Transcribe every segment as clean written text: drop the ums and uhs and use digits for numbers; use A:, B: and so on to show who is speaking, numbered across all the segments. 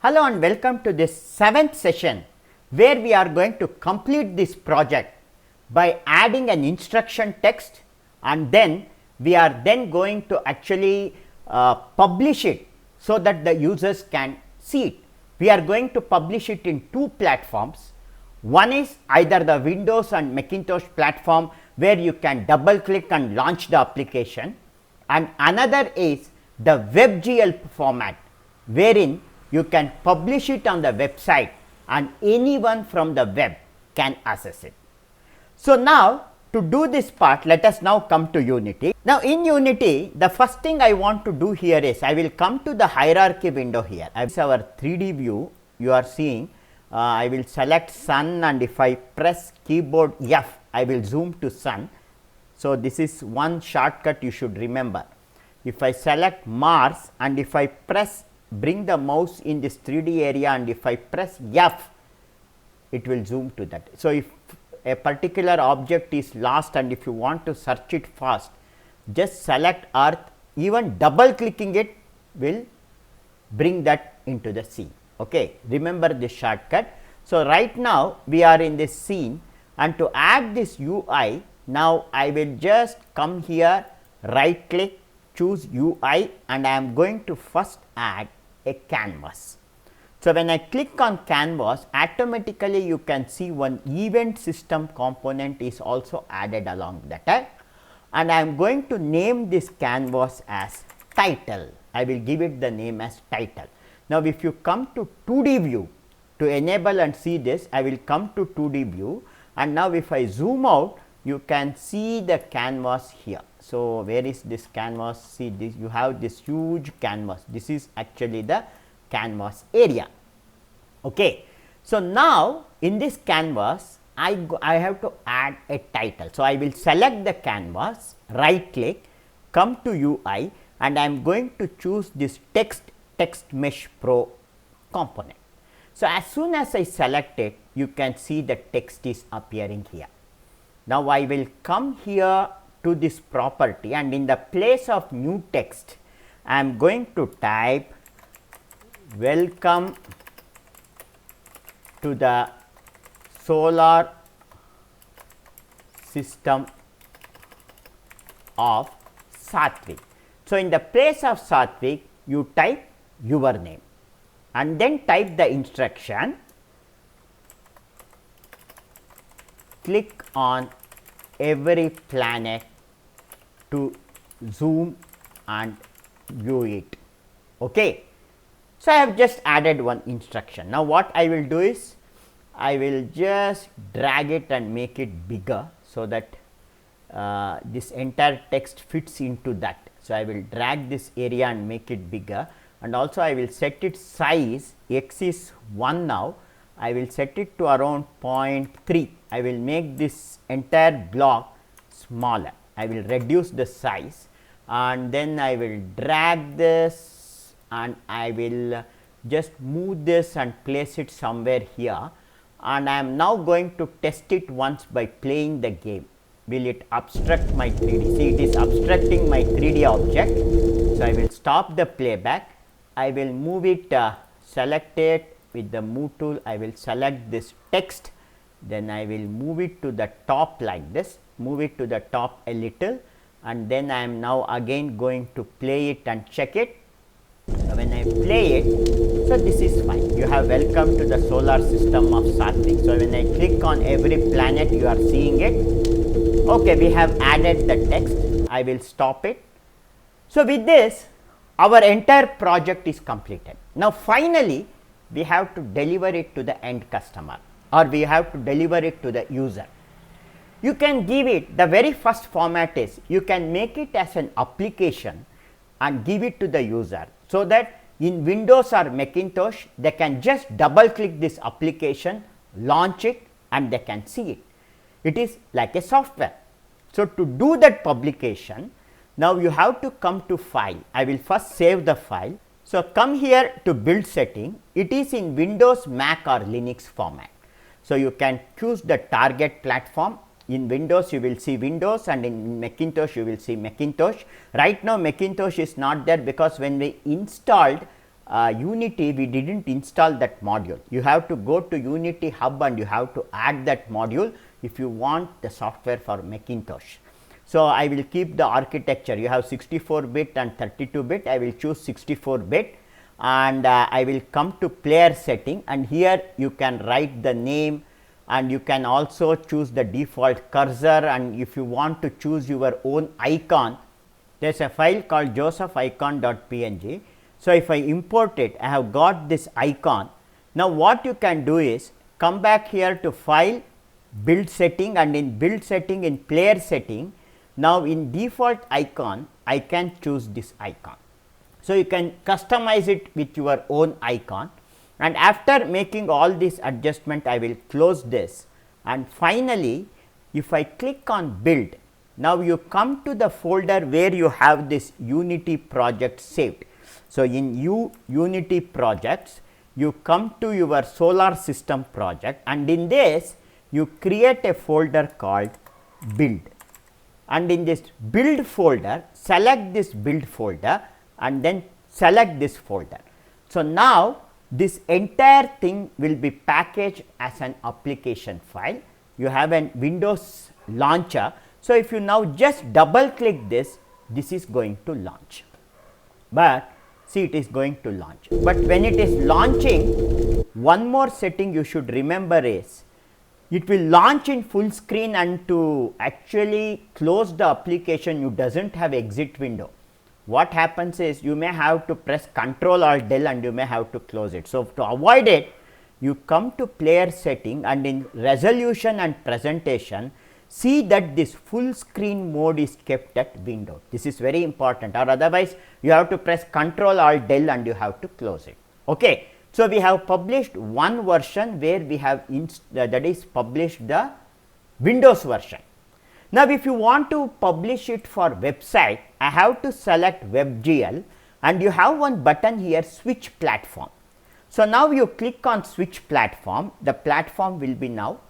A: Hello and welcome to this 7th session where we are going to complete this project by adding an instruction text, and then we are then going to actually publish it so that the users can see it. We are going to publish it in two platforms. One is either the Windows and Macintosh platform where you can double click and launch the application, and another is the webgl format wherein you can publish it on the website and anyone from the web can access it. So, now to do this part, let us now come to Unity. Now, in Unity, the first thing I want to do here is I will come to the hierarchy window here. This is our 3D view you are seeing. I will select sun, and if I press keyboard F, I will zoom to sun. So, this is one shortcut you should remember. If I select Mars and if I press bring the mouse in this 3D area and if I press F, it will zoom to that. So, if a particular object is lost and if you want to search it fast, just select earth, even double clicking it will bring that into the scene. Okay. Remember this shortcut. So, right now we are in this scene, and to add this UI, now I will just come here, right click, choose UI, and I am going to first add a canvas. So, when I click on canvas, automatically you can see one event system component is also added along that, and I am going to name this canvas as title. I will give it the name as title. Now, if you come to 2D view to enable and see this, I will come to 2D view, and now if I zoom out, you can see the canvas here. So, where is this canvas? See this, you have this huge canvas. This is actually the canvas area. Okay. So, now in this canvas I have to add a title. So, I will select the canvas, right click, come to UI, and I am going to choose this text mesh pro component. So, as soon as I select it, you can see the text is appearing here. Now, I will come here to this property, and in the place of new text, I am going to type welcome to the solar system of Satvik. So, in the place of Satvik, you type your name and then type the instruction, click on every planet to zoom and view it. Okay. So, I have just added one instruction. Now, what I will do is I will just drag it and make it bigger, so that this entire text fits into that. So, I will drag this area and make it bigger, and also I will set its size. X is 1 now, I will set it to around 0.3. I will make this entire block smaller. I will reduce the size, and then I will drag this and I will just move this and place it somewhere here, and I am now going to test it once by playing the game. Will it abstract my 3D? See, it is abstracting my 3D object. So, I will stop the playback. I will move it, select it with the move tool. I will select this text, then I will move it to the top like this, move it to the top a little, and then I am now again going to play it and check it. So, when I play it, so this is fine. You have welcome to the solar system of Satvik. So, when I click on every planet, you are seeing it. Okay, we have added the text. I will stop it. So, with this, our entire project is completed. Now, finally, we have to deliver it to the end customer, or we have to deliver it to the user. You can give it, the very first format is you can make it as an application and give it to the user, so that in Windows or Macintosh they can just double click this application, launch it, and they can see it. It is like a software. So, to do that publication, now you have to come to file. I will first save the file. So, come here to build setting. It is in Windows, Mac or Linux format. So, you can choose the target platform. In Windows you will see Windows, and in Macintosh you will see Macintosh. Right now Macintosh is not there because when we installed Unity, we didn't install that module. You have to go to Unity Hub and you have to add that module if you want the software for Macintosh. So, I will keep the architecture, you have 64-bit and 32-bit, I will choose 64-bit and I will come to player setting, and here you can write the name and you can also choose the default cursor, and if you want to choose your own icon, there is a file called josephicon.png. So, if I import it, I have got this icon. Now, what you can do is come back here to file, build setting, and in build setting, in player setting, now in default icon I can choose this icon. So, you can customize it with your own icon, and after making all this adjustment I will close this, and finally if I click on build, now you come to the folder where you have this Unity project saved. So, in Unity projects you come to your solar system project, and in this you create a folder called build, and in this build folder select this build folder and then select this folder. So, now this entire thing will be packaged as an application file. You have a Windows launcher. So, if you now just double click this, this is going to launch, but see it is going to launch. But when it is launching, one more setting you should remember is it will launch in full screen, and to actually close the application you does not have exit window. What happens is you may have to press Ctrl Alt Del and you may have to close it. So, to avoid it, you come to player setting and in resolution and presentation, see that this full screen mode is kept at window. This is very important, or otherwise you have to press Ctrl Alt Del and you have to close it. Okay. So, we have published one version where we have that is published the Windows version. Now, if you want to publish it for website, I have to select webgl, and you have one button here, switch platform. So, now you click on switch platform, the platform will be now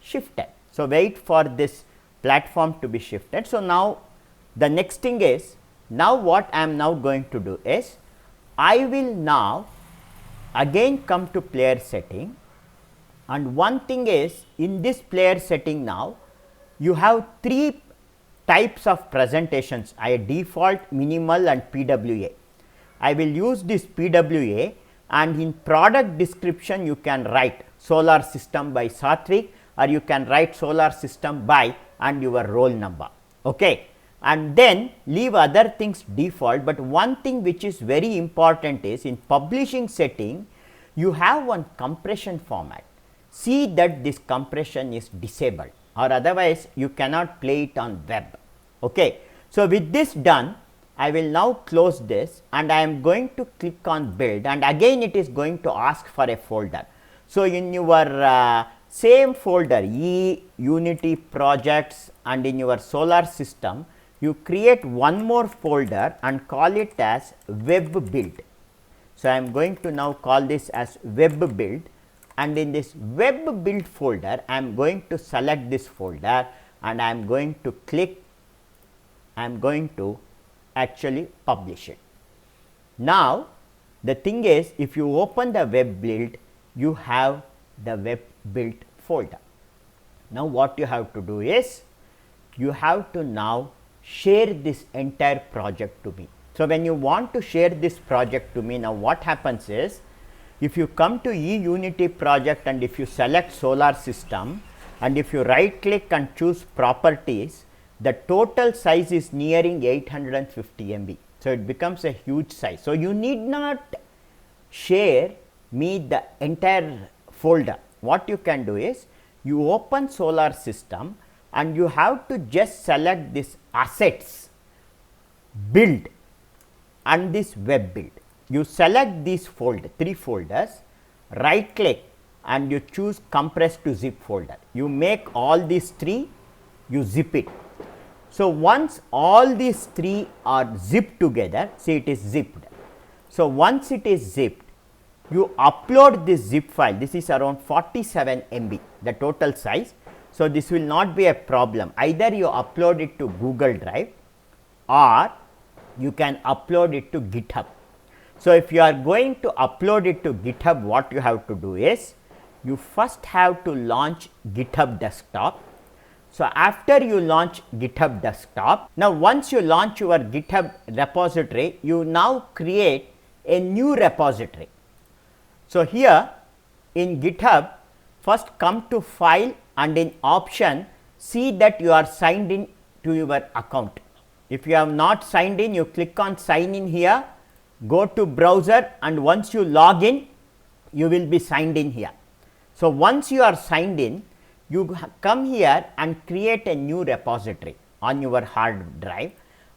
A: shifted. So, wait for this platform to be shifted. So, now the next thing is, now what I am now going to do is, I will now again come to player setting, and one thing is, in this player setting now you have three types of presentations, default, minimal and PWA. I will use this PWA, and in product description you can write solar system by Satvik, or you can write solar system by and your roll number. Okay. And then leave other things default, but one thing which is very important is, in publishing setting you have one compression format. See that this compression is disabled, or otherwise you cannot play it on web. Okay. So, with this done, I will now close this and I am going to click on build, and again it is going to ask for a folder. So, in your same folder Unity projects and in your solar system, you create one more folder and call it as web build. So, I am going to now call this as web build, and in this web build folder I am going to select this folder and I am going to click, I am going to actually publish it. Now, the thing is, if you open the web build, you have the web build folder. Now, what you have to do is, you have to now share this entire project to me. So, when you want to share this project to me, now what happens is, if you come to Unity project and if you select solar system and if you right click and choose properties, the total size is nearing 850 MB. So, it becomes a huge size. So, you need not share me the entire folder. What you can do is, you open solar system and you have to just select this assets, build and this web build. You select these three folders, right click and you choose compress to zip folder. You make all these three, you zip it. So, once all these three are zipped together, see it is zipped. So, once it is zipped, you upload this zip file. This is around 47 MB, the total size. So, this will not be a problem. Either you upload it to Google Drive or you can upload it to GitHub. So, if you are going to upload it to GitHub, what you have to do is you first have to launch GitHub desktop. So, after you launch GitHub desktop, now once you launch your GitHub repository, you now create a new repository. So, here in GitHub, first come to file and in option see that you are signed in to your account. If you have not signed in, you click on sign in here, go to browser, and once you log in, you will be signed in here. So, once you are signed in, you come here and create a new repository on your hard drive,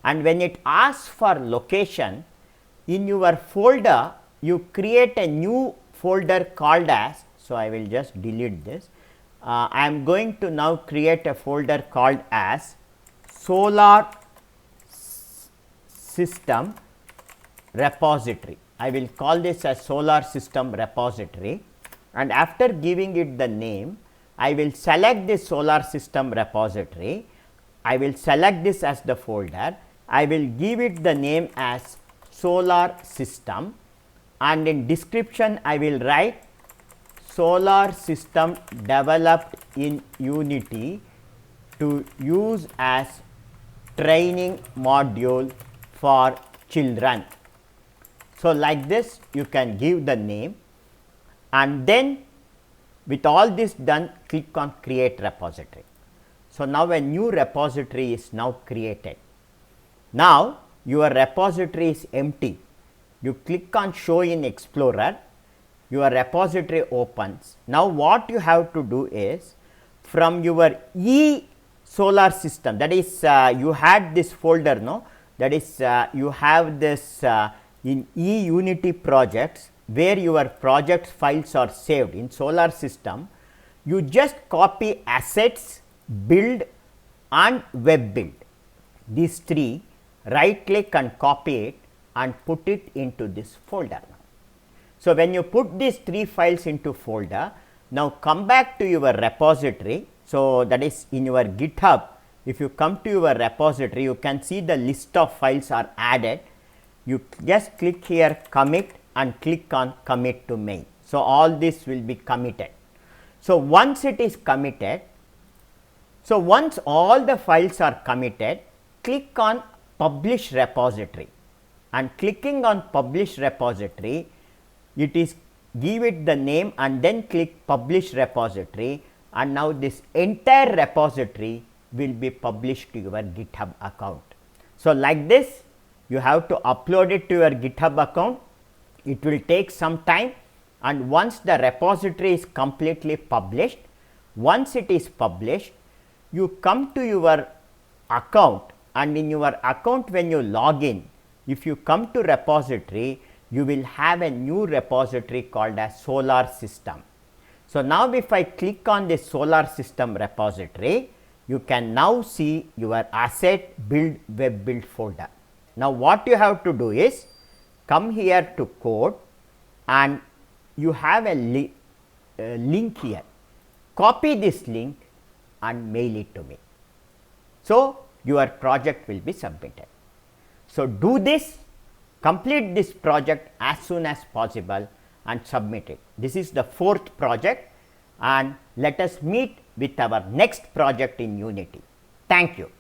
A: and when it asks for location in your folder, you create a new folder called as, so I will just delete this. I am going to now create a folder called as solar system repository. I will call this as solar system repository, and after giving it the name, I will select this solar system repository. I will select this as the folder. I will give it the name as solar system, and in description I will write solar system developed in Unity to use as training module for children. So, like this you can give the name, and then with all this done, click on create repository. So, now a new repository is now created. Now, your repository is empty. You click on show in Explorer, your repository opens. Now, what you have to do is from your solar system, that is you had this folder, no, that is you have this in Unity projects, where your project files are saved in solar system. You just copy assets, build and web build, these three, right click and copy it and put it into this folder. So, when you put these three files into folder, now come back to your repository. So, that is in your GitHub. If you come to your repository, you can see the list of files are added. You just click here commit and click on commit to main. So, all this will be committed. So, once it is committed, so once all the files are committed, click on publish repository, and clicking on publish repository, it is give it the name and then click publish repository, and now this entire repository will be published to your GitHub account. So, like this you have to upload it to your GitHub account. It will take some time, and once the repository is completely published, once it is published, you come to your account, and in your account when you log in, if you come to repository, you will have a new repository called as solar system. So, now if I click on this solar system repository, you can now see your asset build web build folder. Now, what you have to do is come here to code, and you have a link here. Copy this link and mail it to me. So, your project will be submitted. So, do this, complete this project as soon as possible and submit it. This is the 4th project, and let us meet with our next project in Unity. Thank you.